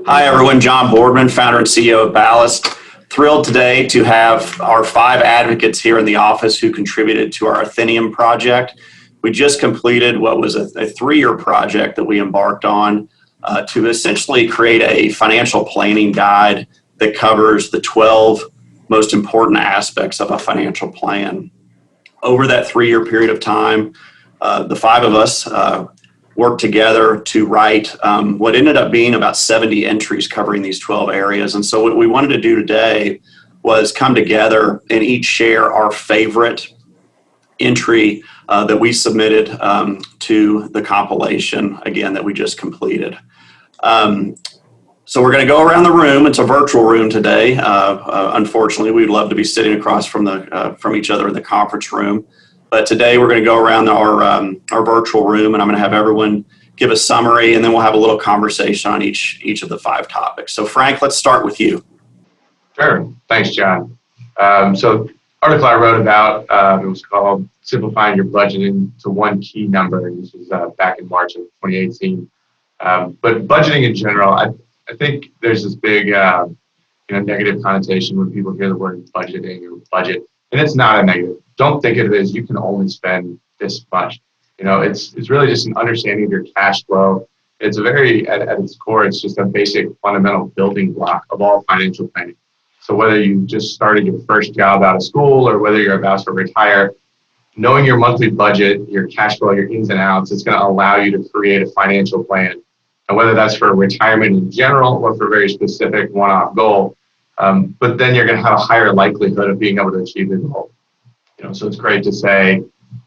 Hi, everyone. John Boardman, founder and CEO of Ballast. Thrilled today to have our 5 advocates here in the office who contributed to our Atheneum project. We just completed what was a 3-year project that we embarked on to essentially create a financial planning guide that covers the 12 most important aspects of a financial plan. Over that 3-year period of time, the 5 of us worked together to write what ended up being about 70 entries covering these 12 areas. And so what we wanted to do today was come together and each share our favorite entry that we submitted to the compilation, again, that we just completed. So we're going to go around the room. It's a virtual room today. Unfortunately, we'd love to be sitting across from each other in the conference room. But today we're going to go around our virtual room, and I'm going to have everyone give a summary, and then we'll have a little conversation on each of the 5 topics. So Frank, let's start with you. Sure. Thanks, John. So article I wrote about, it was called Simplifying Your Budgeting to One Key Number. And this was back in March of 2018. But budgeting in general, I think there's this big negative connotation when people hear the word budgeting or budget, and it's not a negative. Don't think of it as you can only spend this much. It's really just an understanding of your cash flow. It's a very, at its core, it's just a basic fundamental building block of all financial planning. So whether you just started your first job out of school or whether you're about to retire, knowing your monthly budget, your cash flow, your ins and outs, it's going to allow you to create a financial plan. And whether that's for retirement in general or for a very specific one-off goal, but then you're going to have a higher likelihood of being able to achieve the goal. So it's great to say,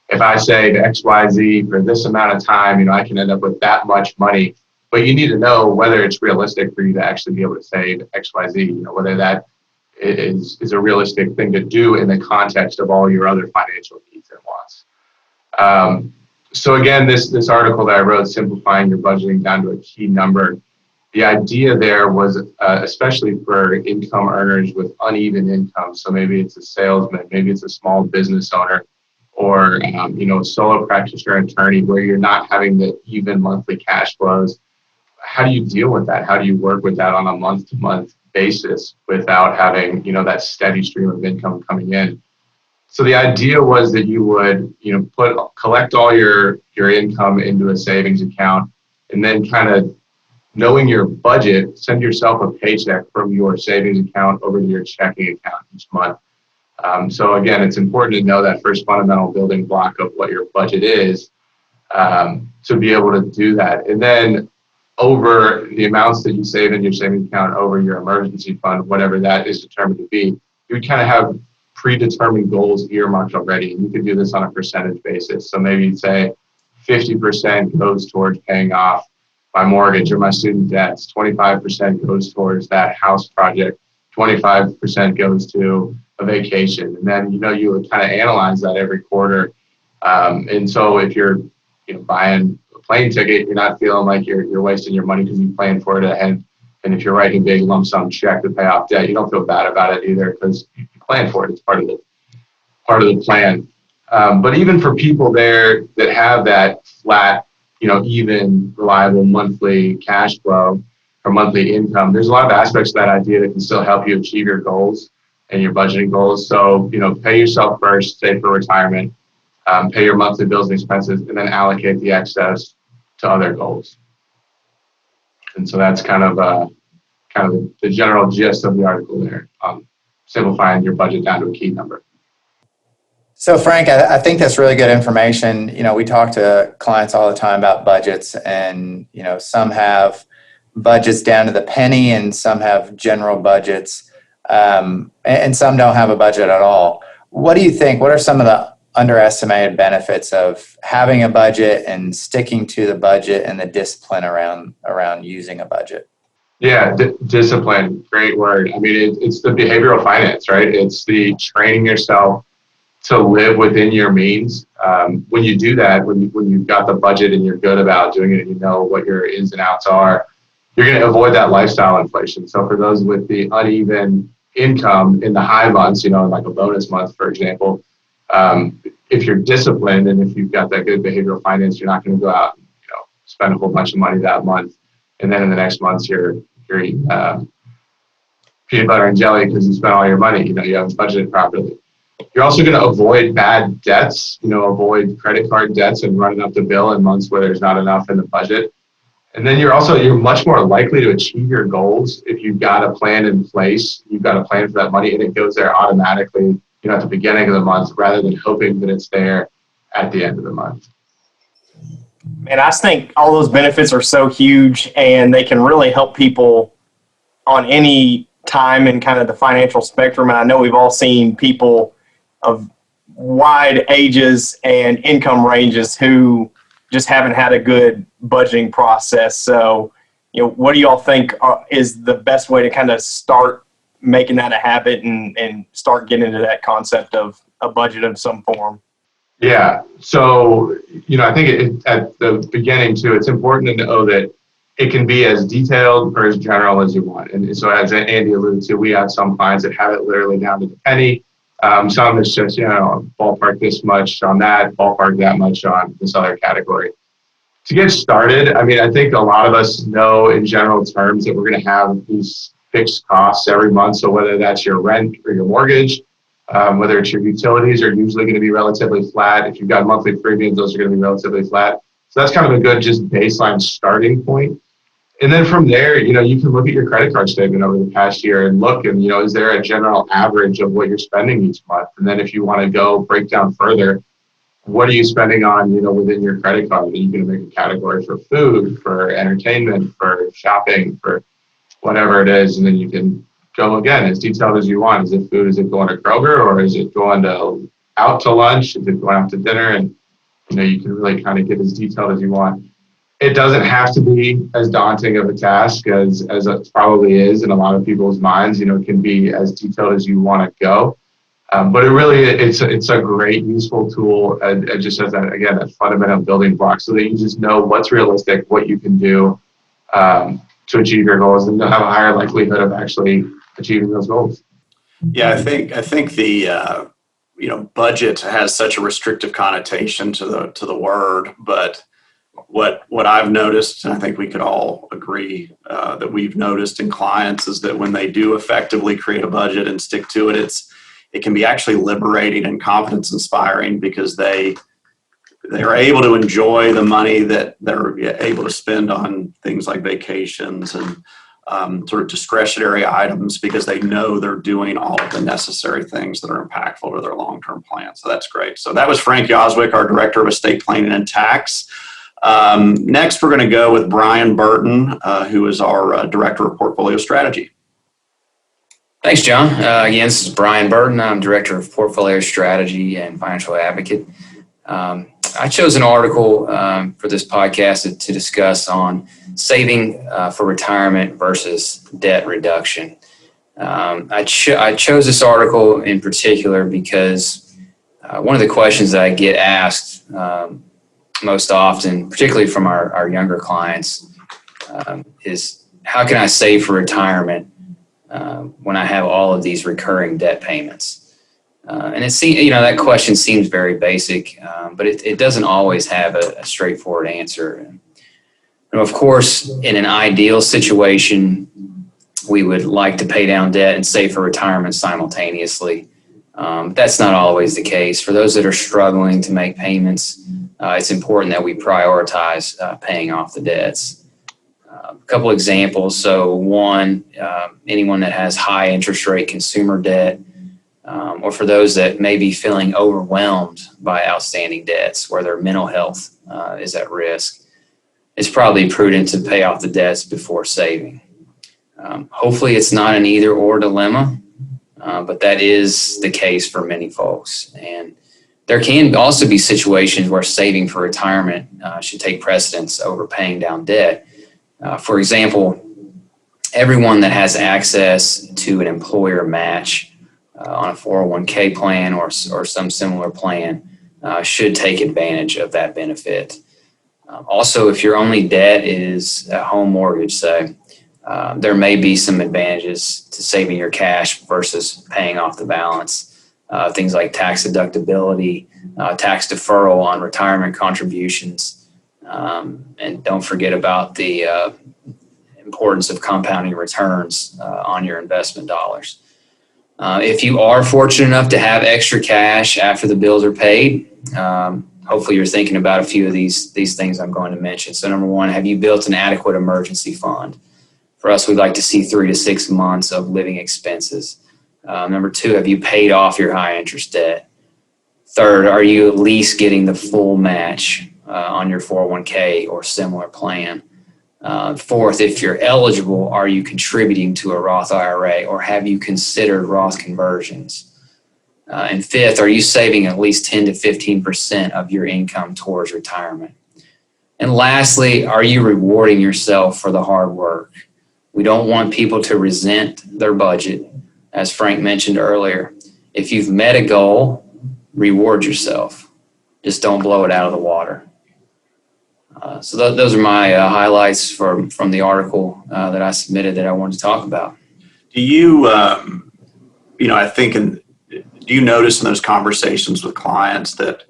if I save XYZ for this amount of time, I can end up with that much money. But you need to know whether it's realistic for you to actually be able to save XYZ, whether that is a realistic thing to do in the context of all your other financial needs and wants. So again, this article that I wrote, Simplifying Your Budgeting Down to a Key Number, the idea there was especially for income earners with uneven income. So maybe it's a salesman, maybe it's a small business owner, or a solo practitioner attorney where you're not having the even monthly cash flows. How do you deal with that? How do you work with that on a month-to-month basis without having that steady stream of income coming in? So the idea was that you would collect all your income into a savings account, and then kind of knowing your budget, send yourself a paycheck from your savings account over to your checking account each month. So again, it's important to know that first fundamental building block of what your budget is to be able to do that. And then over the amounts that you save in your savings account over your emergency fund, whatever that is determined to be, you would kind of have predetermined goals earmarked already. And you could do this on a percentage basis. So maybe you'd say 50% goes towards paying off my mortgage or my student debts, 25% goes towards that house project, 25% goes to a vacation. And then, you would kind of analyze that every quarter. And so if you're, buying a plane ticket, you're not feeling like you're wasting your money because you planned for it ahead. And if you're writing a big lump sum check to pay off debt, you don't feel bad about it either because you planned for it. It's part of the plan. But even for people there that have that flat, even reliable monthly cash flow or monthly income, there's a lot of aspects of that idea that can still help you achieve your goals and your budgeting goals. So, pay yourself first, save for retirement, pay your monthly bills and expenses, and then allocate the excess to other goals. And so that's kind of the general gist of the article there, simplifying your budget down to a key number. So Frank, I think that's really good information. We talk to clients all the time about budgets, and some have budgets down to the penny and some have general budgets, and some don't have a budget at all. What do you think? What are some of the underestimated benefits of having a budget and sticking to the budget and the discipline around using a budget? Yeah, discipline, great word. I mean, it's the behavioral finance, right? It's the training yourself to live within your means. When you do that, when you've got the budget and you're good about doing it and you know what your ins and outs are, you're going to avoid that lifestyle inflation. So for those with the uneven income in the high months, like a bonus month, for example, if you're disciplined and if you've got that good behavioral finance, you're not going to go out and spend a whole bunch of money that month. And then in the next months, you're you're eating peanut butter and jelly because you spent all your money. You haven't budgeted properly. You're also going to avoid bad debts, avoid credit card debts and running up the bill in months where there's not enough in the budget. And then you're much more likely to achieve your goals if you've got a plan in place, you've got a plan for that money, and it goes there automatically, at the beginning of the month rather than hoping that it's there at the end of the month. And I think all those benefits are so huge, and they can really help people on any time in kind of the financial spectrum. And I know we've all seen people of wide ages and income ranges who just haven't had a good budgeting process. So, what do y'all think is the best way to kind of start making that a habit and start getting into that concept of a budget of some form? Yeah. So, I think at the beginning too, it's important to know that it can be as detailed or as general as you want. And so as Andy alluded to, we have some clients that have it literally down to the penny. Some is just, ballpark this much on that, ballpark that much on this other category. To get started, I think a lot of us know in general terms that we're going to have these fixed costs every month. So whether that's your rent or your mortgage, whether it's your utilities are usually going to be relatively flat. If you've got monthly premiums, those are going to be relatively flat. So that's kind of a good just baseline starting point. And then from there, you can look at your credit card statement over the past year and look and, is there a general average of what you're spending each month? And then if you want to go break down further, what are you spending on, within your credit card? And you can make a category for food, for entertainment, for shopping, for whatever it is. And then you can go again as detailed as you want. Is it food? Is it going to Kroger, or is it going out to lunch? Is it going out to dinner? And, you can really kind of get as detailed as you want. It doesn't have to be as daunting of a task as it probably is in a lot of people's minds. It can be as detailed as you want to go. But it's a great, useful tool. It just has that fundamental building block so that you just know what's realistic, what you can do to achieve your goals, and you'll have a higher likelihood of actually achieving those goals. Yeah, I think the budget has such a restrictive connotation to the word, but what I've noticed, and I think we could all agree that we've noticed in clients, is that when they do effectively create a budget and stick to it, it can be actually liberating and confidence inspiring because they're able to enjoy the money that they're able to spend on things like vacations and sort of discretionary items because they know they're doing all of the necessary things that are impactful to their long-term plan. So that's great. So that was Frank Yoswick, our Director of Estate Planning and Tax. Next, we're going to go with Brian Burton, who is our Director of Portfolio Strategy. Thanks, John. Again, this is Brian Burton. I'm Director of Portfolio Strategy and Financial Advocate. I chose an article for this podcast to discuss on saving for retirement versus debt reduction. I chose this article in particular because one of the questions that I get asked most often, particularly from our younger clients, is how can I save for retirement when I have all of these recurring debt payments? And that question seems very basic, but it doesn't always have a straightforward answer. Of course, in an ideal situation, we would like to pay down debt and save for retirement simultaneously. That's not always the case. For those that are struggling to make payments, it's important that we prioritize paying off the debts. A couple examples. So one, anyone that has high interest rate consumer debt, or for those that may be feeling overwhelmed by outstanding debts where their mental health is at risk, it's probably prudent to pay off the debts before saving. Hopefully it's not an either or dilemma, but that is the case for many folks. And there can also be situations where saving for retirement should take precedence over paying down debt. For example, everyone that has access to an employer match on a 401k plan or some similar plan should take advantage of that benefit. Also, if your only debt is a home mortgage, say, there may be some advantages to saving your cash versus paying off the balance. Things like tax deductibility, tax deferral on retirement contributions, and don't forget about the importance of compounding returns on your investment dollars. If you are fortunate enough to have extra cash after the bills are paid, hopefully you're thinking about a few of these things I'm going to mention. So number one, have you built an adequate emergency fund? For us, we'd like to see 3 to 6 months of living expenses. Number two, have you paid off your high interest debt? Third, are you at least getting the full match on your 401k or similar plan? Fourth, if you're eligible, are you contributing to a Roth IRA or have you considered Roth conversions? And fifth, are you saving at least 10 to 15% of your income towards retirement? And lastly, are you rewarding yourself for the hard work? We don't want people to resent their budget. As Frank mentioned earlier, if you've met a goal, reward yourself. Just don't blow it out of the water. So those are my highlights from the article that I submitted that I wanted to talk about. Do you, I think, do you notice in those conversations with clients that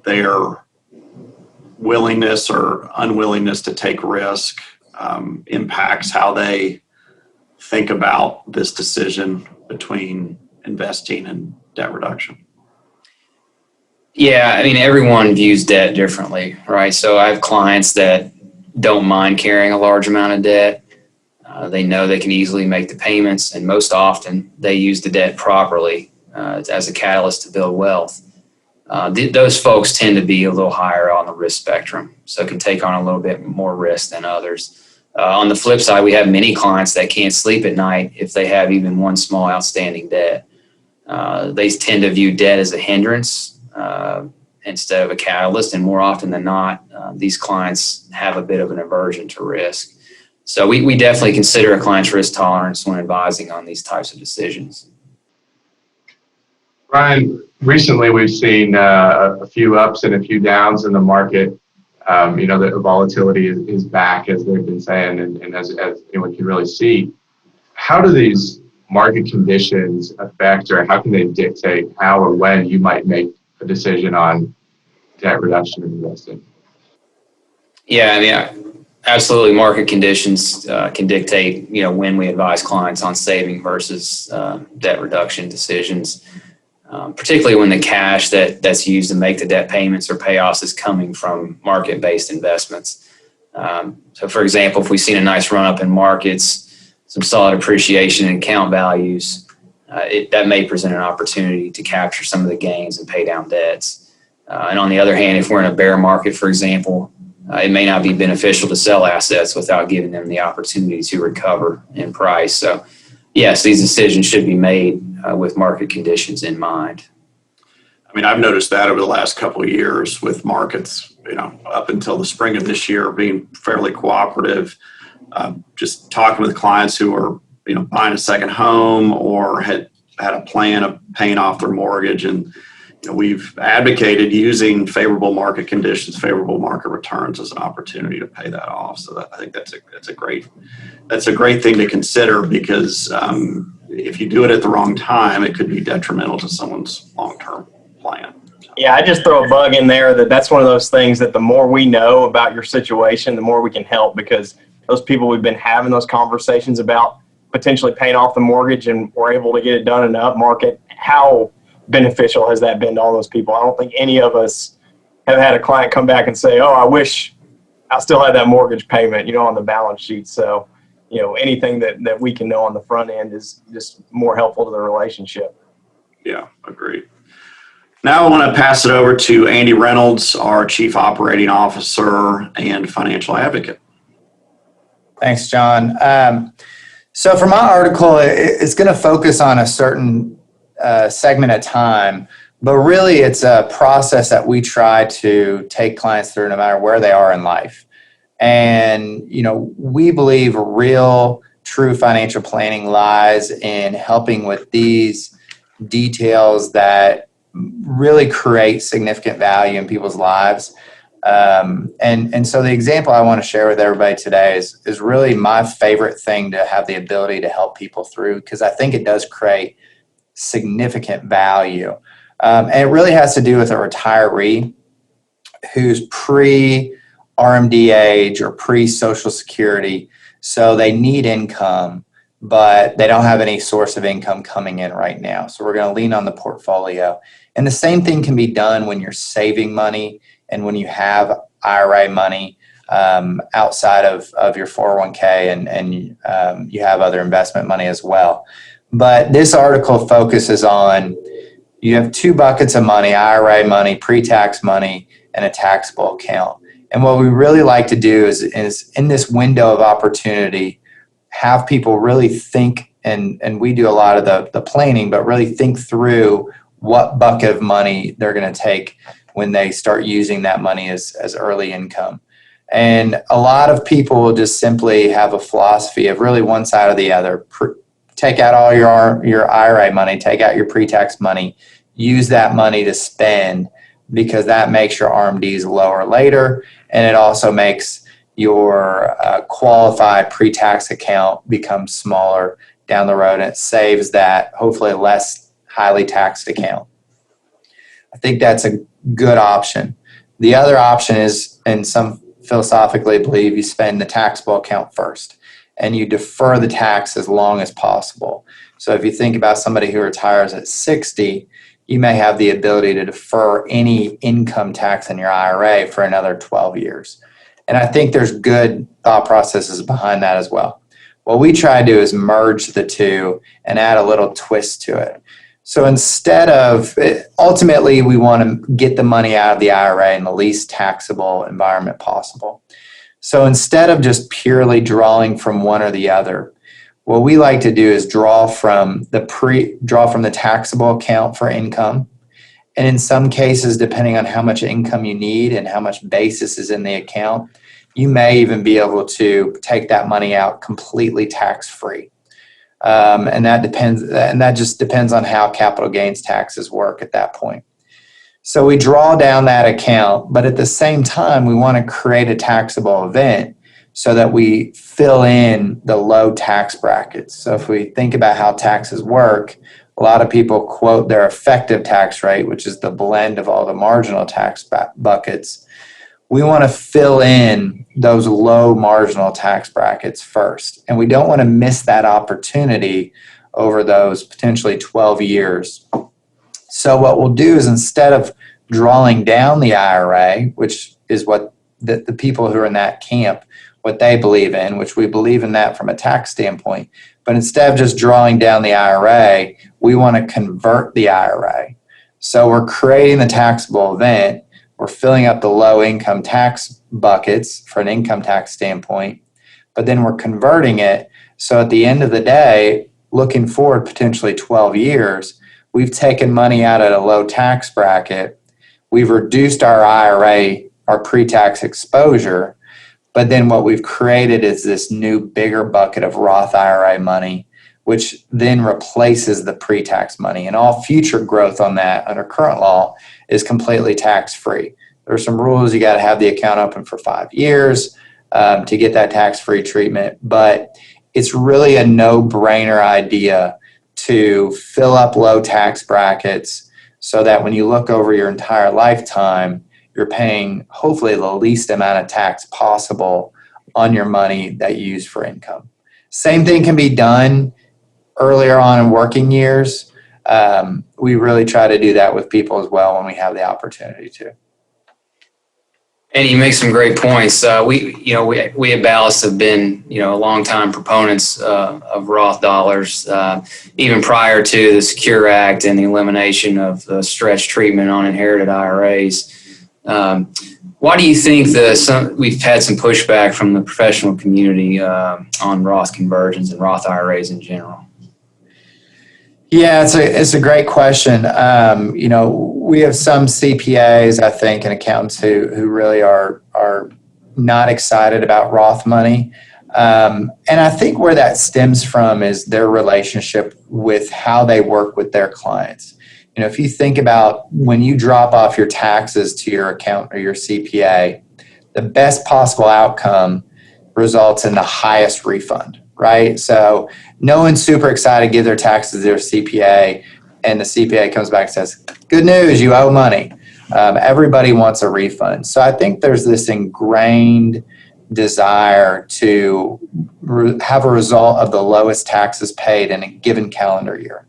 their willingness or unwillingness to take risk impacts how they think about this decision between investing and debt reduction? Yeah, I mean, everyone views debt differently, right? So I have clients that don't mind carrying a large amount of debt. They know they can easily make the payments, and most often they use the debt properly as a catalyst to build wealth. Those folks tend to be a little higher on the risk spectrum, so can take on a little bit more risk than others. On the flip side, we have many clients that can't sleep at night if they have even one small outstanding debt. They tend to view debt as a hindrance instead of a catalyst, and more often than not, these clients have a bit of an aversion to risk. So we definitely consider a client's risk tolerance when advising on these types of decisions. Brian, recently we've seen a few ups and a few downs in the market. The volatility is back, as they've been saying, and as anyone can really see. How do these market conditions affect, or how can they dictate how or when you might make a decision on debt reduction and investing? Yeah, I mean, absolutely. Market conditions can dictate, when we advise clients on saving versus debt reduction decisions. Particularly when the cash that's used to make the debt payments or payoffs is coming from market-based investments. So, for example, if we've seen a nice run-up in markets, some solid appreciation in account values, that may present an opportunity to capture some of the gains and pay down debts. And on the other hand, if we're in a bear market, for example, it may not be beneficial to sell assets without giving them the opportunity to recover in price. So, yes, these decisions should be made with market conditions in mind. I mean, I've noticed that over the last couple of years with markets, up until the spring of this year being fairly cooperative. Just talking with clients who are, buying a second home or had a plan of paying off their mortgage, and we've advocated using favorable market conditions, favorable market returns as an opportunity to pay that off. So I think that's a great thing to consider, because if you do it at the wrong time, it could be detrimental to someone's long-term plan. Yeah, I just throw a bug in there that's one of those things that the more we know about your situation, the more we can help, because those people we've been having those conversations about potentially paying off the mortgage and we're able to get it done in an up market, how beneficial has that been to all those people? I don't think any of us have had a client come back and say, oh, I wish I still had that mortgage payment, on the balance sheet. So, anything that we can know on the front end is just more helpful to the relationship. Yeah, agreed. Now I want to pass it over to Andy Reynolds, our Chief Operating Officer and Financial Advocate. Thanks, John. So for my article, it's going to focus on a certain segment at time, but really it's a process that we try to take clients through no matter where they are in life. And, we believe real, true financial planning lies in helping with these details that really create significant value in people's lives. And so the example I want to share with everybody today is really my favorite thing to have the ability to help people through, because I think it does create significant value. And it really has to do with a retiree who's pre-RMD age or pre-Social Security So they need income, but they don't have any source of income coming in right now. So we're going to lean on the portfolio. And the same thing can be done when you're saving money and when you have IRA money outside of your 401k and you have other investment money as well. But this article focuses on you have two buckets of money, IRA money, pre-tax money, and a taxable account. And what we really like to do is in this window of opportunity, have people really think, and we do a lot of the planning, but really think through what bucket of money they're going to take when they start using that money as early income. And a lot of people will just simply have a philosophy of really one side or the other. Take out all your IRA money, take out your pre-tax money, use that money to spend because that makes your RMDs lower later, and it also makes your qualified pre-tax account become smaller down the road, and it saves that hopefully less highly taxed account. I think that's a good option. The other option is, and some philosophically believe, you spend the taxable account first and you defer the tax as long as possible. So if you think about somebody who retires at 60, you may have the ability to defer any income tax in your IRA for another 12 years. And I think there's good thought processes behind that as well. What we try to do is merge the two and add a little twist to it. So instead of, ultimately, we want to get the money out of the IRA in the least taxable environment possible. So instead of just purely drawing from one or the other, what we like to do is draw from the taxable account for income. And in some cases, depending on how much income you need and how much basis is in the account, you may even be able to take that money out completely tax-free. And that just depends on how capital gains taxes work at that point. So we draw down that account, but at the same time, we want to create a taxable event so that we fill in the low tax brackets. So if we think about how taxes work, a lot of people quote their effective tax rate, which is the blend of all the marginal tax buckets. We want to fill in those low marginal tax brackets first. And we don't want to miss that opportunity over those potentially 12 years. So what we'll do is, instead of drawing down the IRA, which is what the people who are in that camp, what they believe in, which we believe in that from a tax standpoint, but instead of just drawing down the IRA, we want to convert the IRA. So we're creating the taxable event. We're filling up the low income tax buckets for an income tax standpoint, but then we're converting it. So at the end of the day, looking forward potentially 12 years, we've taken money out at a low tax bracket. We've reduced our IRA, our pre-tax exposure, but then what we've created is this new bigger bucket of Roth IRA money, which then replaces the pre-tax money. And all future growth on that under current law is completely tax-free. There are some rules. You got to have the account open for 5 years to get that tax-free treatment. But it's really a no-brainer idea to fill up low tax brackets so that when you look over your entire lifetime, you're paying hopefully the least amount of tax possible on your money that you use for income. Same thing can be done earlier on in working years. We really try to do that with people as well when we have the opportunity to. And you make some great points. We at Ballast have been, long-time proponents of Roth dollars, even prior to the Secure Act and the elimination of the stretch treatment on inherited IRAs. Why do you think we've had some pushback from the professional community on Roth conversions and Roth IRAs in general? Yeah, it's a great question. We have some CPAs, I think, and accountants who really are not excited about Roth money. And I think where that stems from is their relationship with how they work with their clients. If you think about when you drop off your taxes to your accountant or your CPA, the best possible outcome results in the highest refund, right? So no one's super excited to give their taxes to their CPA, and the CPA comes back and says, good news, you owe money. Everybody wants a refund. So I think there's this ingrained desire to have a result of the lowest taxes paid in a given calendar year.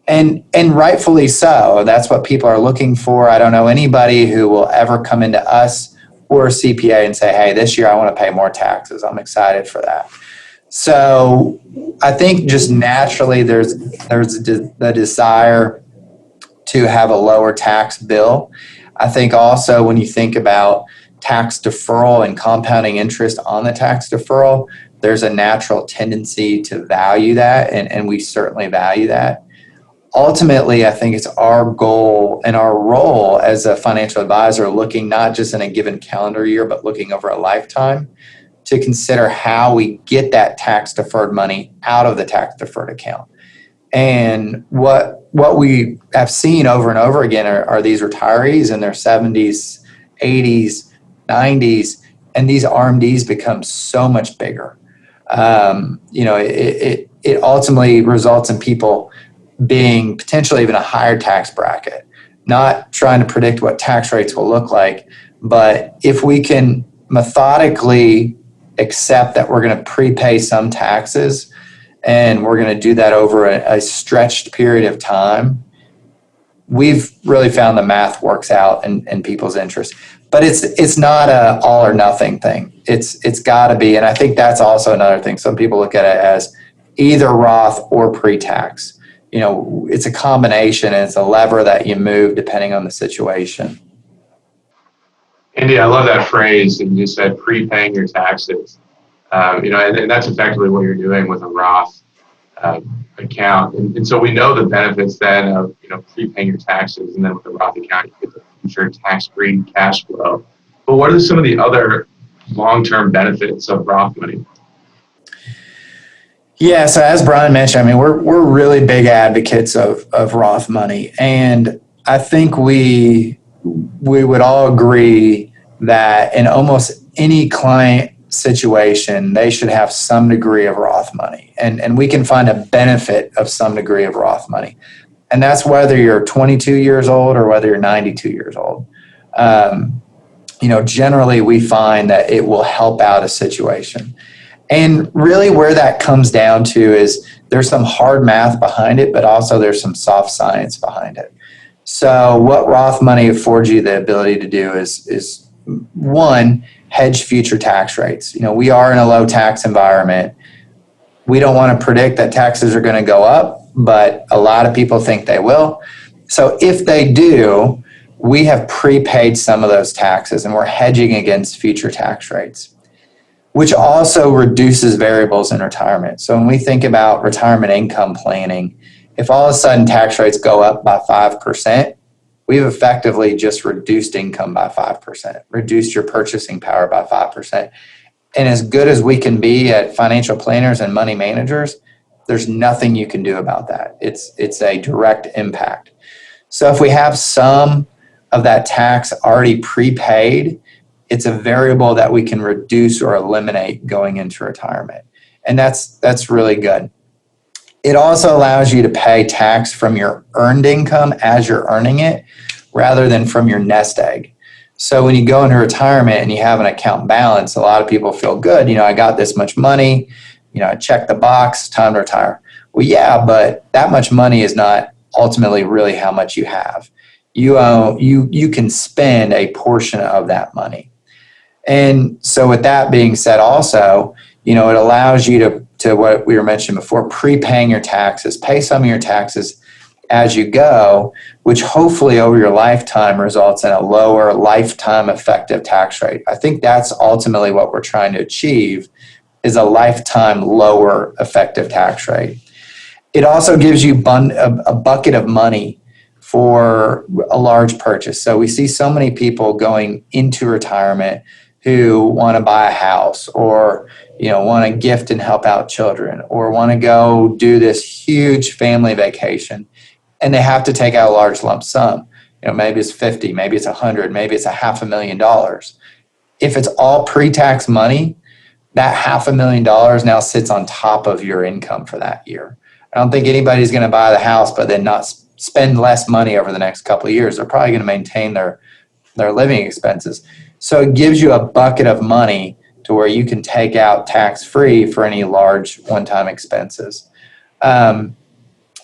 And rightfully so. That's what people are looking for. I don't know anybody who will ever come into us or a CPA and say, hey, this year I want to pay more taxes. I'm excited for that. So I think just naturally there's the desire to have a lower tax bill. I think also when you think about tax deferral and compounding interest on the tax deferral, there's a natural tendency to value that, and we certainly value that. Ultimately, I think it's our goal and our role as a financial advisor, looking not just in a given calendar year, but looking over a lifetime, to consider how we get that tax deferred money out of the tax deferred account. And what we have seen over and over again are these retirees in their 70s, 80s, 90s, and these RMDs become so much bigger. It ultimately results in people being potentially even a higher tax bracket. Not trying to predict what tax rates will look like, but if we can methodically accept that we're going to prepay some taxes and we're going to do that over a stretched period of time, we've really found the math works out in people's interest. But it's not a all or nothing thing. It's got to be, and I think that's also another thing. Some people look at it as either Roth or pre-tax. It's a combination, and it's a lever that you move depending on the situation. Andy, I love that phrase, and you said prepaying your taxes. And that's effectively what you're doing with a Roth account. And so we know the benefits then of prepaying your taxes, and then with the Roth account, you get the future tax-free cash flow. But what are some of the other long-term benefits of Roth money? Yeah, so as Brian mentioned, we're really big advocates of Roth money, and I think we would all agree that in almost any client situation, they should have some degree of Roth money, and we can find a benefit of some degree of Roth money, and that's whether you're 22 years old or whether you're 92 years old. Generally we find that it will help out a situation. And really where that comes down to is there's some hard math behind it, but also there's some soft science behind it. So what Roth money affords you the ability to do is one, hedge future tax rates. We are in a low tax environment. We don't want to predict that taxes are going to go up, but a lot of people think they will. So if they do, we have prepaid some of those taxes and we're hedging against future tax rates, which also reduces variables in retirement. So when we think about retirement income planning, if all of a sudden tax rates go up by 5%, we've effectively just reduced income by 5%, reduced your purchasing power by 5%. And as good as we can be at financial planners and money managers, there's nothing you can do about that. It's a direct impact. So if we have some of that tax already prepaid, it's a variable that we can reduce or eliminate going into retirement. And that's really good. It also allows you to pay tax from your earned income as you're earning it, rather than from your nest egg. So when you go into retirement and you have an account balance, a lot of people feel good. I got this much money, I checked the box, time to retire. Well, yeah, but that much money is not ultimately really how much you have. You can spend a portion of that money. And so with that being said also, it allows you to what we were mentioning before, prepaying your taxes, pay some of your taxes as you go, which hopefully over your lifetime results in a lower lifetime effective tax rate. I think that's ultimately what we're trying to achieve, is a lifetime lower effective tax rate. It also gives you a bucket of money for a large purchase. So we see so many people going into retirement who want to buy a house, or want to gift and help out children, or want to go do this huge family vacation, and they have to take out a large lump sum. Maybe it's 50, maybe it's 100, maybe it's $500,000. If it's all pre-tax money, that $500,000 now sits on top of your income for that year. I don't think anybody's going to buy the house but then not spend less money over the next couple of years. They're probably going to maintain their living expenses. So it gives you a bucket of money to where you can take out tax-free for any large one-time expenses.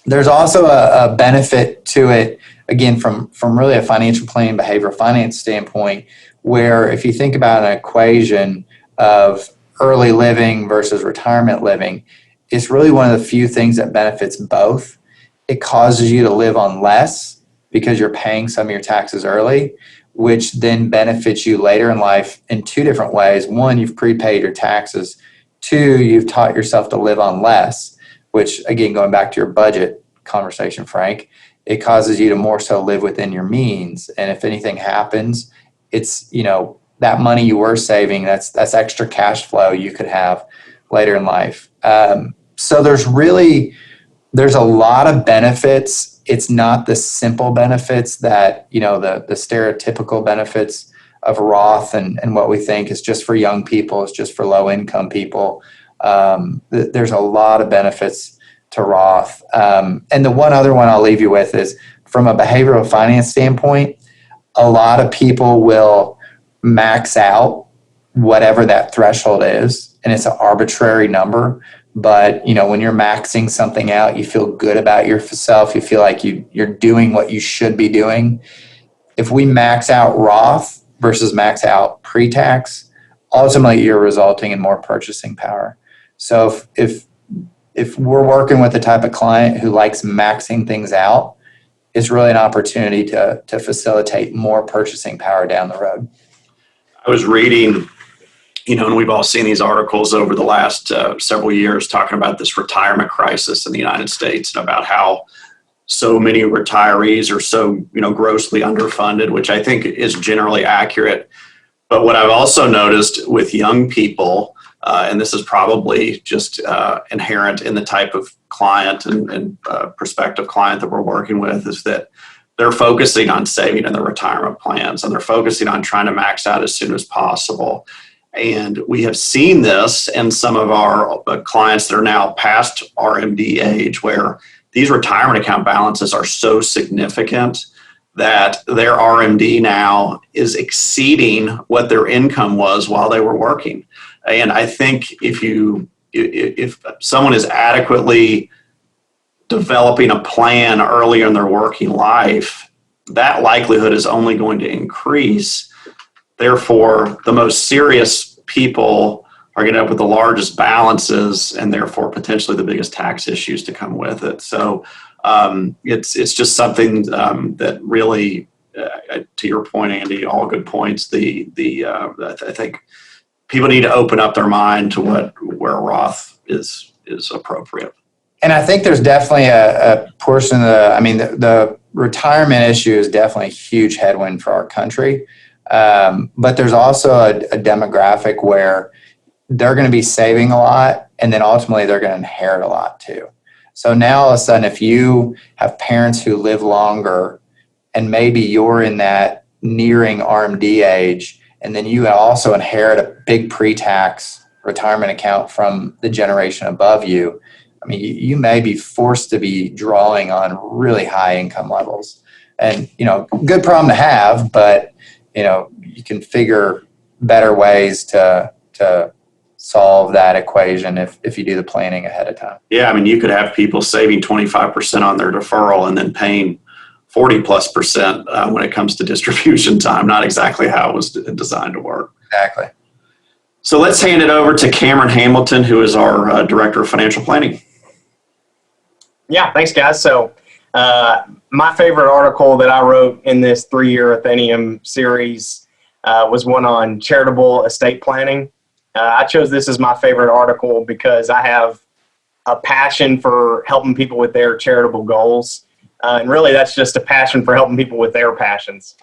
There's also a benefit to it, again, from really a financial planning, behavioral finance standpoint, where if you think about an equation of early living versus retirement living, it's really one of the few things that benefits both. It causes you to live on less because you're paying some of your taxes early, which then benefits you later in life in two different ways. One, you've prepaid your taxes. Two, you've taught yourself to live on less, which, again, going back to your budget conversation, Frank, it causes you to more so live within your means. And if anything happens, it's, that money you were saving, that's extra cash flow you could have later in life. So there's a lot of benefits. It's not the simple benefits that, the stereotypical benefits of Roth and what we think is just for young people, it's just for low income people. There's a lot of benefits to Roth. And the one other one I'll leave you with is from a behavioral finance standpoint, a lot of people will max out whatever that threshold is, and it's an arbitrary number. But, when you're maxing something out, you feel good about yourself. You feel like you're doing what you should be doing. If we max out Roth versus max out pre-tax, ultimately you're resulting in more purchasing power. So if we're working with the type of client who likes maxing things out, it's really an opportunity to facilitate more purchasing power down the road. I was reading, and we've all seen these articles over the last several years talking about this retirement crisis in the United States and about how so many retirees are so, grossly underfunded, which I think is generally accurate. But what I've also noticed with young people, and this is probably just inherent in the type of client and prospective client that we're working with, is that they're focusing on saving in their retirement plans, and they're focusing on trying to max out as soon as possible. And we have seen this in some of our clients that are now past RMD age, where these retirement account balances are so significant that their RMD now is exceeding what their income was while they were working. And I think if someone is adequately developing a plan earlier in their working life, that likelihood is only going to increase. Therefore, the most serious people are going to end up with the largest balances and therefore potentially the biggest tax issues to come with it. So it's just something that really, to your point, Andy, all good points. I think people need to open up their mind to where Roth is appropriate. And I think there's definitely a portion of the retirement issue is definitely a huge headwind for our country. But there's also a demographic where they're going to be saving a lot, and then ultimately they're going to inherit a lot too. So now all of a sudden, if you have parents who live longer, and maybe you're in that nearing RMD age, and then you also inherit a big pre-tax retirement account from the generation above you, you may be forced to be drawing on really high income levels. And, good problem to have, but, you can figure better ways to solve that equation if you do the planning ahead of time. Yeah, you could have people saving 25% on their deferral and then paying 40+% when it comes to distribution time. Not exactly how it was designed to work. Exactly. So let's hand it over to Cameron Hamilton, who is our Director of Financial Planning. Yeah, thanks, guys. So my favorite article that I wrote in this 3-year Atheneum series was one on charitable estate planning. I chose this as my favorite article because I have a passion for helping people with their charitable goals. And really, that's just a passion for helping people with their passions.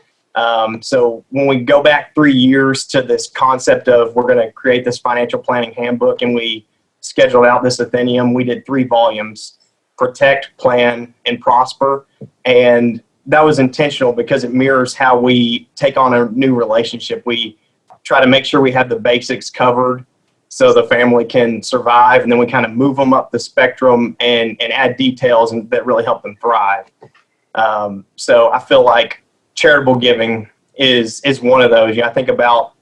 So when we go back 3 years to this concept of we're going to create this financial planning handbook, and we scheduled out this Atheneum, we did 3 volumes: Protect, Plan, and Prosper. And that was intentional because it mirrors how we take on a new relationship. We try to make sure we have the basics covered so the family can survive, and then we kind of move them up the spectrum and add details that really help them thrive. So I feel like charitable giving is one of those. I think about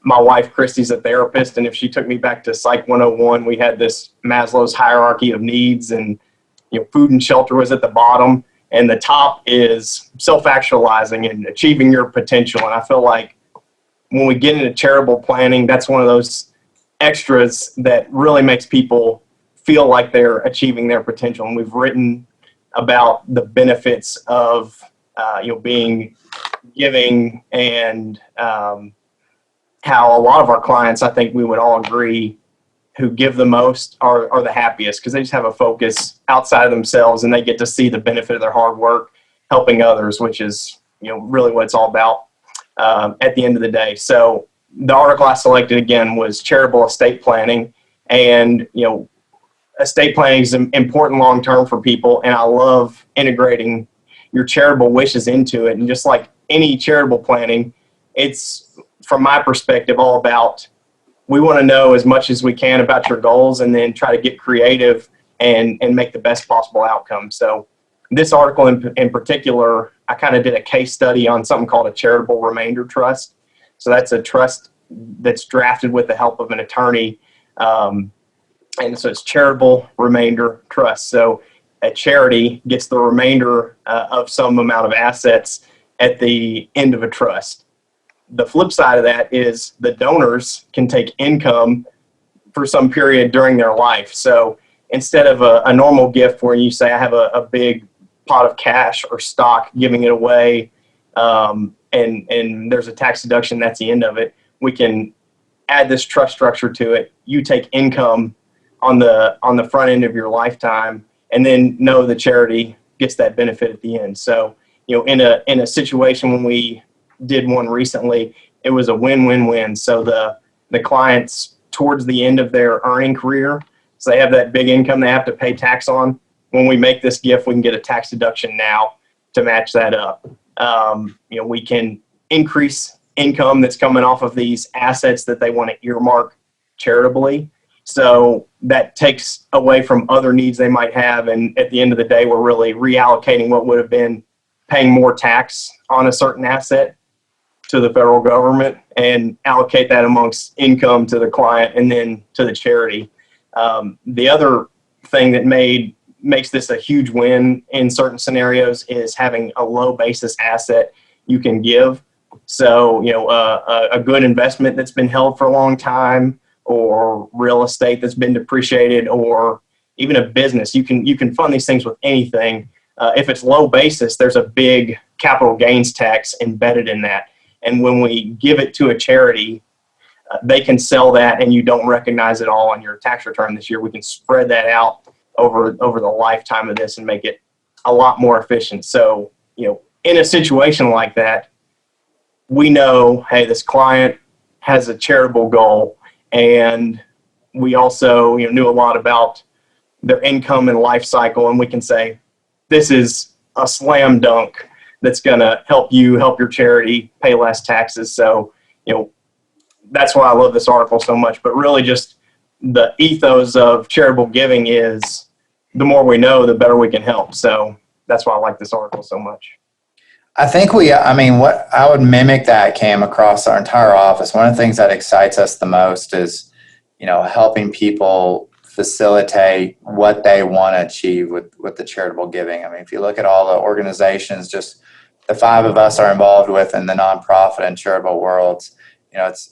my wife, Christy's a therapist, and if she took me back to Psych 101, we had this Maslow's hierarchy of needs, and food and shelter was at the bottom, and the top is self-actualizing and achieving your potential. And I feel like when we get into charitable planning, that's one of those extras that really makes people feel like they're achieving their potential. And we've written about the benefits of being giving, and how a lot of our clients, I think we would all agree, who give the most are the happiest, because they just have a focus outside of themselves and they get to see the benefit of their hard work helping others, which is really what it's all about at the end of the day. So the article I selected again was charitable estate planning, and estate planning is important long term for people, and I love integrating your charitable wishes into it. And just like any charitable planning, it's, from my perspective, all about, we want to know as much as we can about your goals and then try to get creative and make the best possible outcome. So this article in particular, I kind of did a case study on something called a charitable remainder trust. So that's a trust that's drafted with the help of an attorney. And so it's charitable remainder trust. So a charity gets the remainder of some amount of assets at the end of a trust. The flip side of that is the donors can take income for some period during their life. So instead of a normal gift where you say, I have a big pot of cash or stock, giving it away, and there's a tax deduction, that's the end of it, we can add this trust structure to it. You take income on the front end of your lifetime, and then know the charity gets that benefit at the end. So in a situation when we did one recently, it was a win-win-win. So the clients, towards the end of their earning career, so they have that big income they have to pay tax on. When we make this gift, we can get a tax deduction now to match that up. We can increase income that's coming off of these assets that they want to earmark charitably. So that takes away from other needs they might have. And at the end of the day, we're really reallocating what would have been paying more tax on a certain asset to the federal government and allocate that amongst income to the client and then to the charity. The other thing that makes this a huge win in certain scenarios is having a low basis asset you can give. So, a good investment that's been held for a long time, or real estate that's been depreciated, or even a business. You can fund these things with anything. If it's low basis, there's a big capital gains tax embedded in that. And when we give it to a charity, they can sell that and you don't recognize it all on your tax return this year. We can spread that out over the lifetime of this and make it a lot more efficient. So, in a situation like that, we know, hey, this client has a charitable goal, and we also knew a lot about their income and life cycle, and we can say, this is a slam dunk that's going to help your charity pay less taxes. So, that's why I love this article so much. But really, just the ethos of charitable giving is, the more we know, the better we can help. So that's why I like this article so much. I think what I would mimic that, Cam, across our entire office. One of the things that excites us the most is, helping people facilitate what they want to achieve with the charitable giving. I mean, if you look at all the organizations, just the five of us are involved with in the nonprofit and charitable worlds,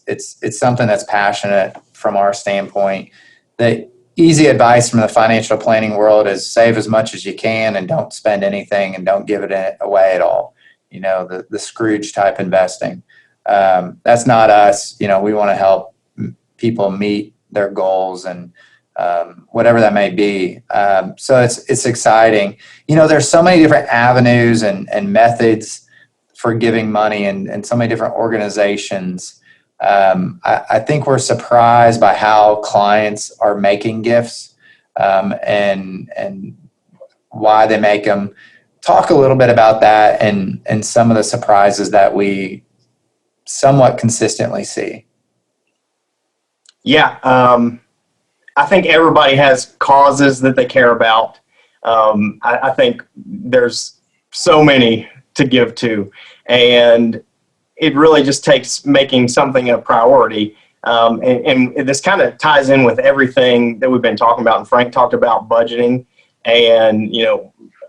it's something that's passionate from our standpoint. The easy advice from the financial planning world is save as much as you can and don't spend anything and don't give it away at all. The Scrooge type investing. That's not us. We want to help people meet their goals and whatever that may be. So it's exciting. There's so many different avenues and methods for giving money and so many different organizations. I think we're surprised by how clients are making gifts and why they make them. Talk a little bit about that and some of the surprises that we somewhat consistently see. Yeah. I think everybody has causes that they care about. I think there's so many to give to. And it really just takes making something a priority. And this kind of ties in with everything that we've been talking about. And Frank talked about budgeting, and,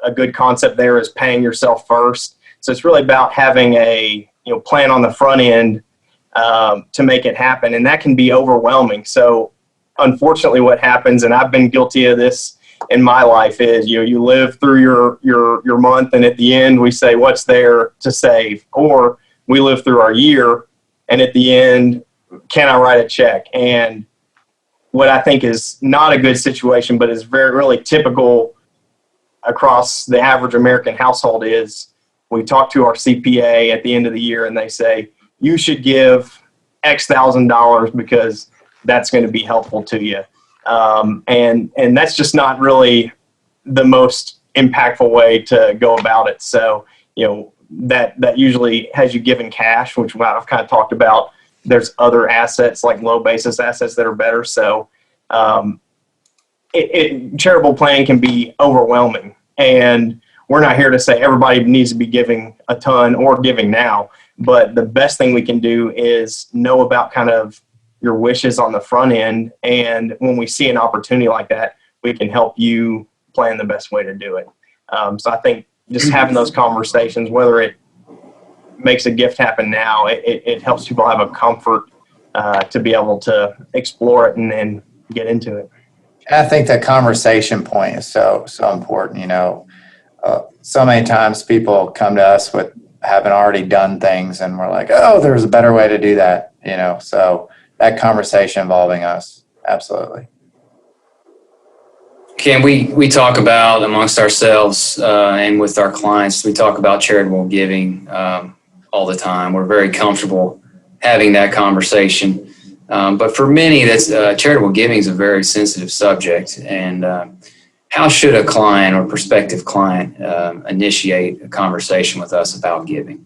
a good concept there is paying yourself first. So it's really about having a, plan on the front end to make it happen. And that can be overwhelming. So unfortunately what happens, and I've been guilty of this in my life, is you live through your month, and at the end we say, what's there to save? Or we live through our year, and at the end, can I write a check? And what I think is not a good situation, but is really typical across the average American household, is we talk to our CPA at the end of the year and they say, you should give X $1,000 because that's going to be helpful to you. And that's just not really the most impactful way to go about it. So, that usually has you given cash, which I've kind of talked about. There's other assets like low basis assets that are better. So, charitable planning can be overwhelming, and we're not here to say everybody needs to be giving a ton or giving now, but the best thing we can do is know about kind of your wishes on the front end. And when we see an opportunity like that, we can help you plan the best way to do it. So I think just having those conversations, whether it makes a gift happen now, it helps people have a comfort to be able to explore it and then get into it. I think that conversation point is so important. So many times people come to us with having already done things, and we're like, oh, there's a better way to do that. So that conversation involving us, absolutely. Ken, we talk about amongst ourselves and with our clients, we talk about charitable giving all the time. We're very comfortable having that conversation. But for many, that's charitable giving is a very sensitive subject. And how should a client or prospective client initiate a conversation with us about giving?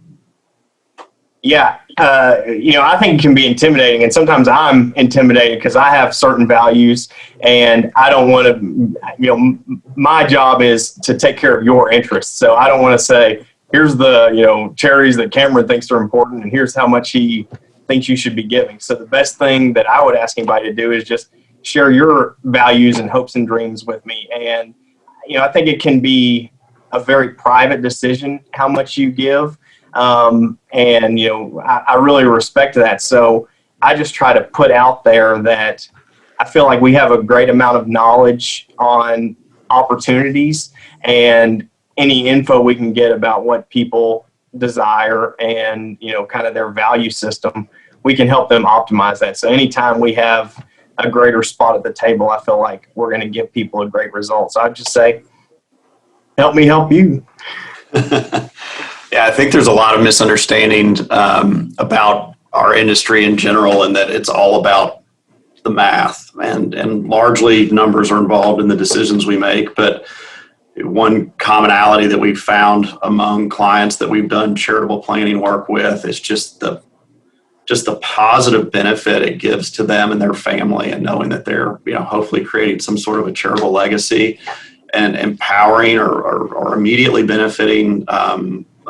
Yeah, I think it can be intimidating, and sometimes I'm intimidated because I have certain values, and I don't want to. My job is to take care of your interests, so I don't want to say, here's the charities that Cameron thinks are important, and here's how much he thinks you should be giving. So the best thing that I would ask anybody to do is just share your values and hopes and dreams with me. And I think it can be a very private decision how much you give. And I really respect that. So I just try to put out there that I feel like we have a great amount of knowledge on opportunities, and any info we can get about what people desire and, kind of their value system, we can help them optimize that. So anytime we have a greater spot at the table, I feel like we're going to give people a great result. So I'd just say, help me help you. Yeah, I think there's a lot of misunderstanding about our industry in general, and that it's all about the math, and largely numbers are involved in the decisions we make. But one commonality that we've found among clients that we've done charitable planning work with is just the positive benefit it gives to them and their family, and knowing that they're hopefully creating some sort of a charitable legacy and empowering or immediately benefiting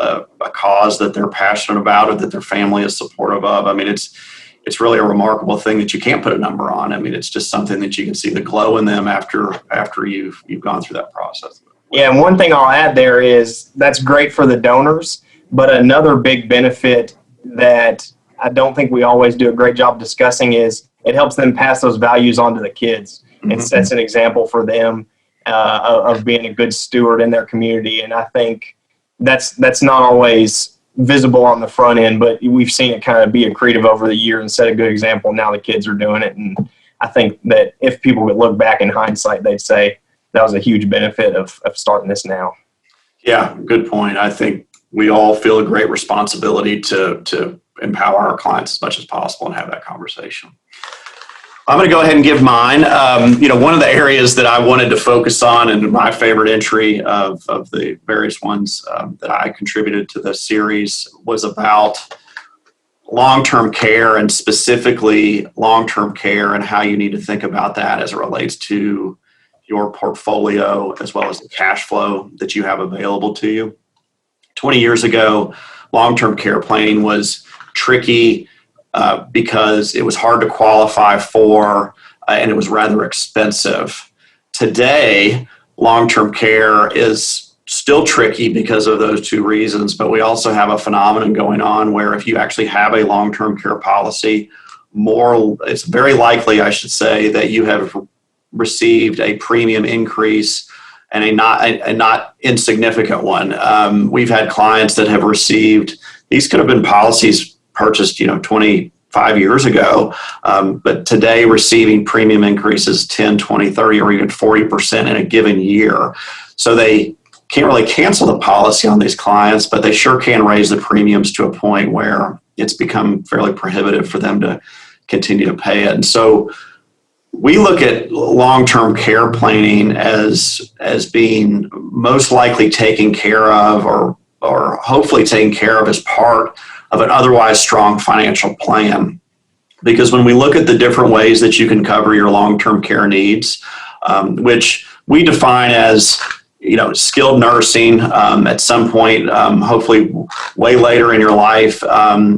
a cause that they're passionate about or that their family is supportive of. I mean, it's really a remarkable thing that you can't put a number on. I mean, it's just something that you can see the glow in them after you've gone through that process. Yeah, and one thing I'll add there is that's great for the donors, but another big benefit that I don't think we always do a great job discussing is it helps them pass those values on to the kids. Mm-hmm. It sets an example for them of being a good steward in their community. And I think that's not always visible on the front end, but we've seen it kind of be accretive over the year and set a good example. Now the kids are doing it. And I think that if people would look back in hindsight, they'd say that was a huge benefit of starting this now. Yeah, good point. I think we all feel a great responsibility to empower our clients as much as possible and have that conversation. I'm going to go ahead and give mine. One of the areas that I wanted to focus on, and my favorite entry of the various ones that I contributed to this series, was about long-term care, and specifically long-term care and how you need to think about that as it relates to your portfolio as well as the cash flow that you have available to you. 20 years ago, long-term care planning was tricky because it was hard to qualify for and it was rather expensive. Today, long-term care is still tricky because of those two reasons, but we also have a phenomenon going on where if you actually have a long-term care policy, it's very likely, I should say, that you have received a premium increase and a not insignificant one. We've had clients that have received, these could have been policies purchased, 25 years ago, but today receiving premium increases 10, 20, 30, or even 40% in a given year. So they can't really cancel the policy on these clients, but they sure can raise the premiums to a point where it's become fairly prohibitive for them to continue to pay it. And so we look at long-term care planning as being most likely taken care of or hopefully taken care of as part of an otherwise strong financial plan. Because when we look at the different ways that you can cover your long-term care needs, which we define as skilled nursing at some point, hopefully way later in your life,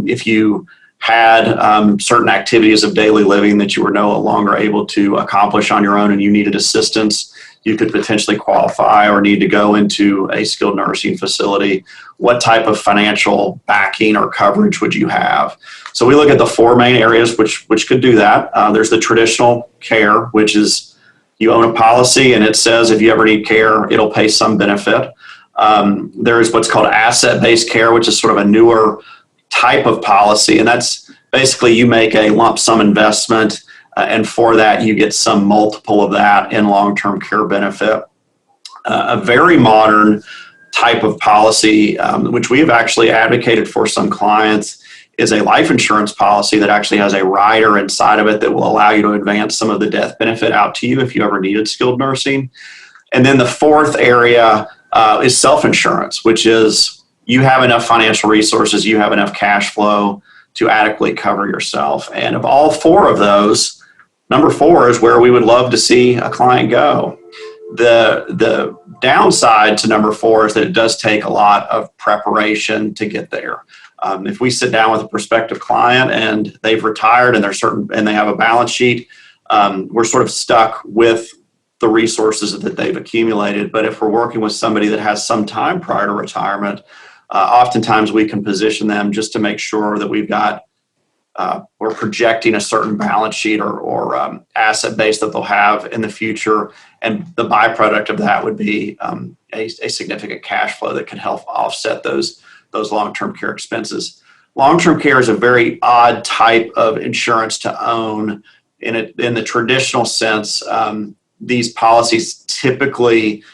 if you had certain activities of daily living that you were no longer able to accomplish on your own and you needed assistance, you could potentially qualify or need to go into a skilled nursing facility. What type of financial backing or coverage would you have? So we look at the four main areas which could do that. There's the traditional care, which is you own a policy and it says if you ever need care, it'll pay some benefit. There is what's called asset-based care, which is sort of a newer type of policy, and that's basically you make a lump sum investment and for that you get some multiple of that in long-term care benefit. A very modern type of policy, which we have actually advocated for some clients, is a life insurance policy that actually has a rider inside of it that will allow you to advance some of the death benefit out to you if you ever needed skilled nursing. And then the fourth area is self-insurance, which is you have enough financial resources, you have enough cash flow to adequately cover yourself. And of all four of those, number 4 is where we would love to see a client go. The downside to number 4 is that it does take a lot of preparation to get there. If we sit down with a prospective client and they've retired and they have a balance sheet, we're sort of stuck with the resources that they've accumulated. But if we're working with somebody that has some time prior to retirement, oftentimes we can position them just to make sure that we're projecting a certain balance sheet or asset base that they'll have in the future. And the byproduct of that would be a significant cash flow that can help offset those long-term care expenses. Long-term care is a very odd type of insurance to own. In the traditional sense, these policies typically,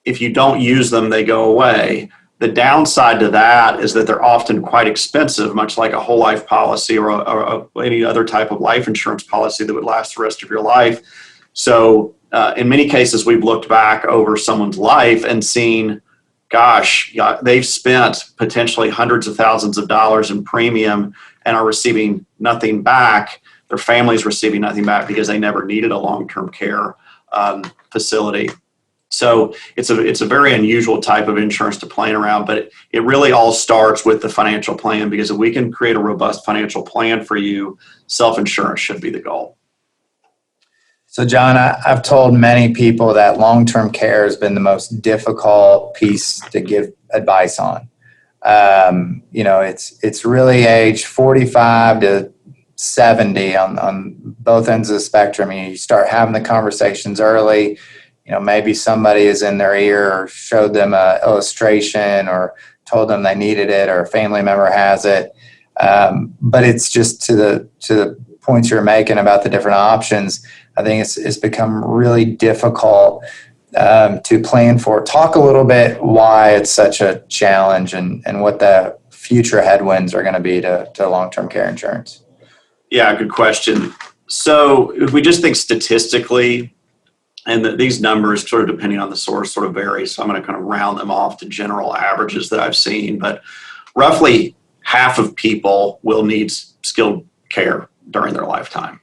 if you don't use them, they go away. The downside to that is that they're often quite expensive, much like a whole life policy or any other type of life insurance policy that would last the rest of your life. So in many cases, we've looked back over someone's life and seen, gosh, they've spent potentially hundreds of thousands of dollars in premium and are receiving nothing back. Their family's receiving nothing back because they never needed a long-term care facility. So it's a very unusual type of insurance to plan around, but it really all starts with the financial plan, because if we can create a robust financial plan for you, self-insurance should be the goal. So John, I've told many people that long-term care has been the most difficult piece to give advice on. It's really age 45 to 70 on both ends of the spectrum. You start having the conversations early. Maybe somebody is in their ear or showed them an illustration or told them they needed it, or a family member has it. But it's just to the points you're making about the different options. I think it's become really difficult to plan for. Talk a little bit why it's such a challenge and what the future headwinds are going to be to long-term care insurance. Yeah, good question. So if we just think statistically, and these numbers, sort of depending on the source, sort of vary. So I'm going to kind of round them off to general averages that I've seen. But roughly half of people will need skilled care during their lifetime.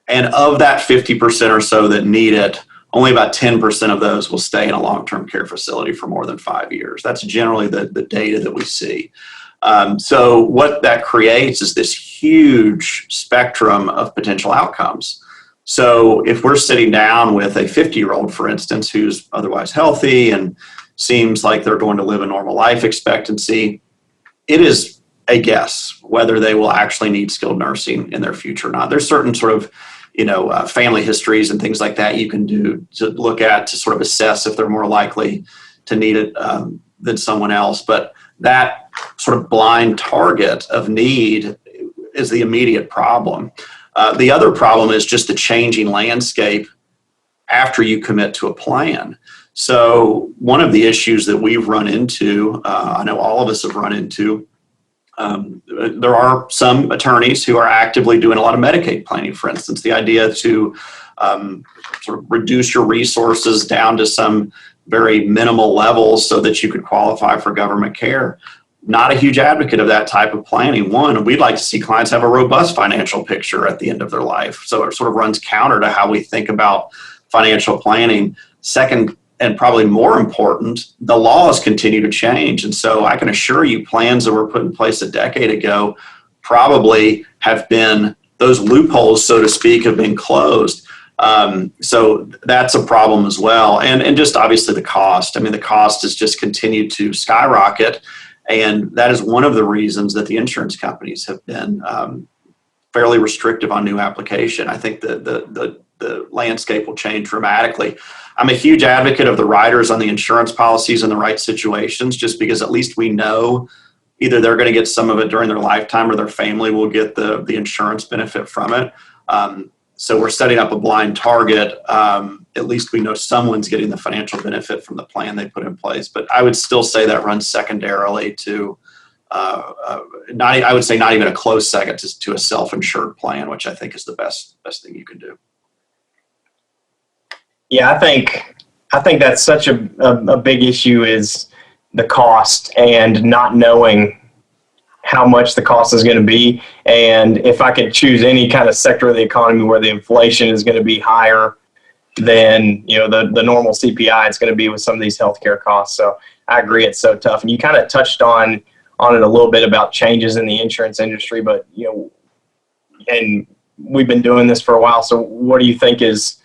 And of that 50% or so that need it, only about 10% of those will stay in a long-term care facility for more than 5 years. That's generally the data that we see. So what that creates is this huge spectrum of potential outcomes. So if we're sitting down with a 50-year-old, for instance, who's otherwise healthy and seems like they're going to live a normal life expectancy, it is a guess whether they will actually need skilled nursing in their future or not. There's certain sort of, family histories and things like that you can do to look at to sort of assess if they're more likely to need it than someone else. But that sort of blind target of need is the immediate problem. The other problem is just the changing landscape after you commit to a plan. So one of the issues that we've run into, I know all of us have run into, there are some attorneys who are actively doing a lot of Medicaid planning, for instance. The idea to sort of reduce your resources down to some very minimal levels so that you could qualify for government care. Not a huge advocate of that type of planning. One, we'd like to see clients have a robust financial picture at the end of their life. So it sort of runs counter to how we think about financial planning. Second, and probably more important, the laws continue to change. And so I can assure you plans that were put in place a decade ago probably have been, those loopholes, so to speak, have been closed. So that's a problem as well. And just obviously the cost. I mean, the cost has just continued to skyrocket. And that is one of the reasons that the insurance companies have been fairly restrictive on new application. I think the landscape will change dramatically. I'm a huge advocate of the riders on the insurance policies in the right situations, just because at least we know either they're going to get some of it during their lifetime or their family will get the insurance benefit from it. So we're setting up a blind target. At least we know someone's getting the financial benefit from the plan they put in place. But I would still say that runs secondarily to, I would say not even a close second to a self-insured plan, which I think is the best thing you can do. Yeah, I think that's such a big issue is the cost and not knowing how much the cost is going to be. And if I could choose any kind of sector of the economy where the inflation is going to be higher than, the normal CPI, it's going to be with some of these healthcare costs. So I agree, it's so tough. And you kind of touched on it a little bit about changes in the insurance industry, but, and we've been doing this for a while. So what do you think is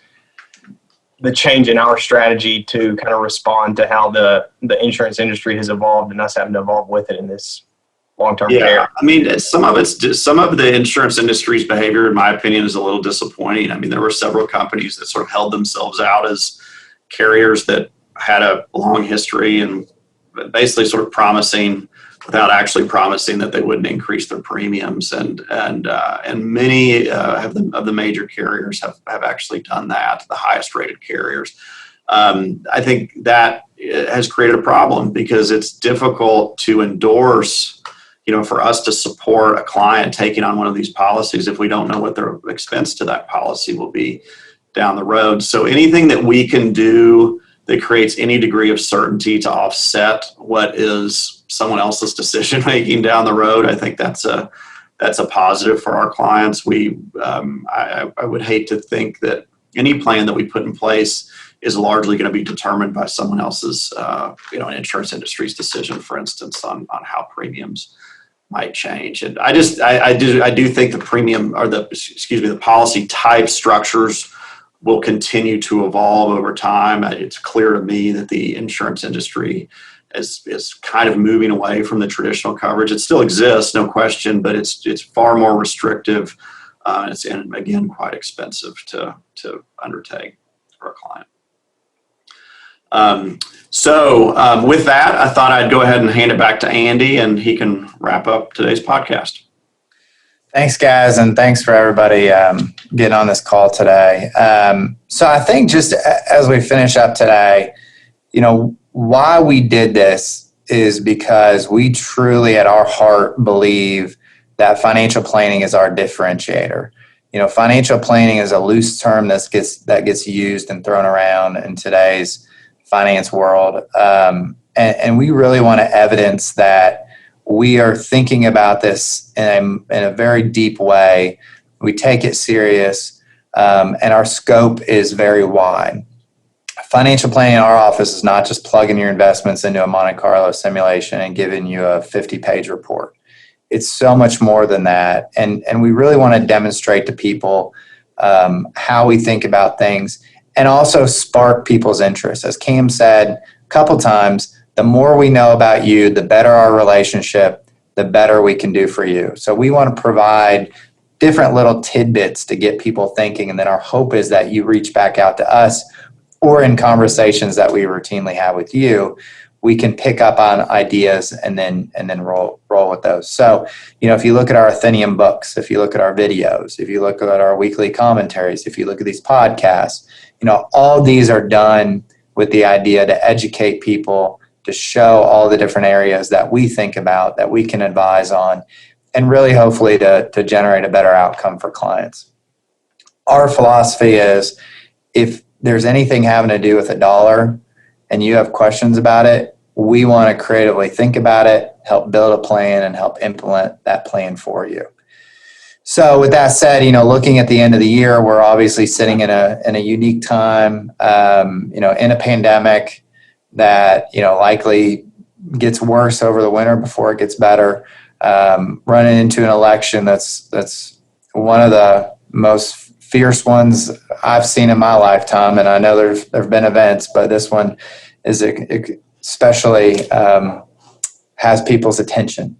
the change in our strategy to kind of respond to how the insurance industry has evolved and us having to evolve with it in this long-term care? I mean, some of the insurance industry's behavior, in my opinion, is a little disappointing. I mean, there were several companies that sort of held themselves out as carriers that had a long history and basically sort of promising without actually promising that they wouldn't increase their premiums. And many of the major carriers have actually done that, the highest rated carriers. I think that has created a problem because it's difficult to endorse, for us to support a client taking on one of these policies if we don't know what their expense to that policy will be down the road. So anything that we can do that creates any degree of certainty to offset what is someone else's decision making down the road, I think that's a positive for our clients. I would hate to think that any plan that we put in place is largely going to be determined by someone else's, an insurance industry's decision, for instance, on how premiums might change. And I do think the premium or the policy type structures will continue to evolve over time. It's clear to me that the insurance industry is kind of moving away from the traditional coverage. It still exists, no question, but it's far more restrictive. And again, quite expensive to undertake for a client. With that, I thought I'd go ahead and hand it back to Andy and he can wrap up today's podcast. Thanks, guys, and thanks for everybody getting on this call today. So I think just as we finish up today, why we did this is because we truly at our heart believe that financial planning is our differentiator. Financial planning is a loose term that gets used and thrown around in today's finance world. And we really want to evidence that we are thinking about this in a very deep way. We take it serious, and our scope is very wide. Financial planning in our office is not just plugging your investments into a Monte Carlo simulation and giving you a 50-page report. It's so much more than that. And we really want to demonstrate to people how we think about things and also spark people's interest. As Cam said a couple times, the more we know about you, the better our relationship, the better we can do for you. So we want to provide different little tidbits to get people thinking. And then our hope is that you reach back out to us, or in conversations that we routinely have with you, we can pick up on ideas and then roll with those. So, if you look at our Atheneum books, if you look at our videos, if you look at our weekly commentaries, if you look at these podcasts, all these are done with the idea to educate people, to show all the different areas that we think about, that we can advise on, and really hopefully to generate a better outcome for clients. Our philosophy is, if there's anything having to do with a dollar and you have questions about it, we want to creatively think about it, help build a plan, and help implement that plan for you. So with that said, looking at the end of the year, we're obviously sitting in a unique time, in a pandemic that, likely gets worse over the winter before it gets better. Running into an election that's one of the most fierce ones I've seen in my lifetime, and I know there've been events, but this one is especially has people's attention.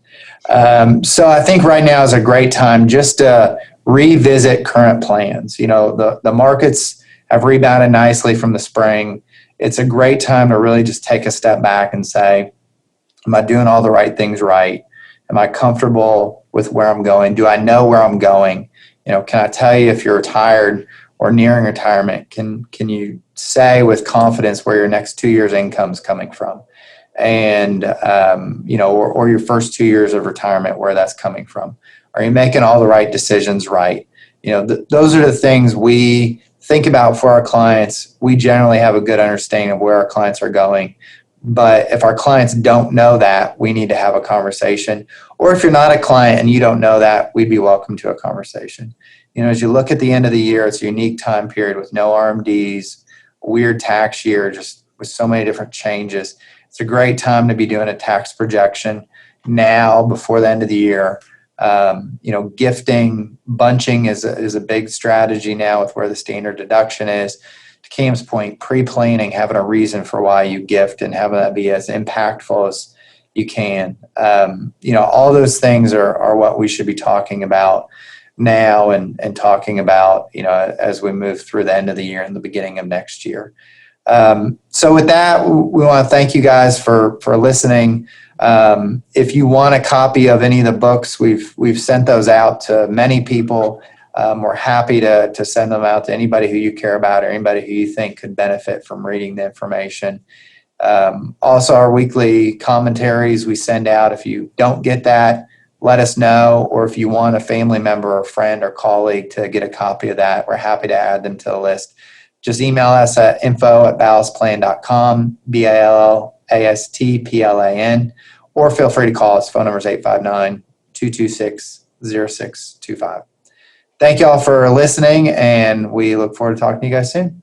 So I think right now is a great time just to revisit current plans. The markets have rebounded nicely from the spring. It's a great time to really just take a step back and say, am I doing all the right things right? Am I comfortable with where I'm going? Do I know where I'm going? Can I tell you if you're retired or nearing retirement? Can you say with confidence where your next 2 years' income is coming from? And, or your first 2 years of retirement, where that's coming from? Are you making all the right decisions right? Those are the things we think about for our clients. We generally have a good understanding of where our clients are going. But if our clients don't know that, we need to have a conversation. Or if you're not a client and you don't know that, we'd be welcome to a conversation. As you look at the end of the year, it's a unique time period with no RMDs, weird tax year, just with so many different changes. It's a great time to be doing a tax projection now before the end of the year. Gifting, bunching is a big strategy now with where the standard deduction is. To Cam's point, pre-planning, having a reason for why you gift and having that be as impactful as you can. All those things are what we should be talking about now and talking about, as we move through the end of the year and the beginning of next year. So with that, we want to thank you guys for listening. If you want a copy of any of the books, we've sent those out to many people. We're happy to send them out to anybody who you care about or anybody who you think could benefit from reading the information. Also, our weekly commentaries we send out. If you don't get that, let us know. Or if you want a family member or friend or colleague to get a copy of that, we're happy to add them to the list. Just email us at info@ballastplan.com, BALLASTPLAN, or feel free to call us. Phone number is 859-226-0625. Thank you all for listening, and we look forward to talking to you guys soon.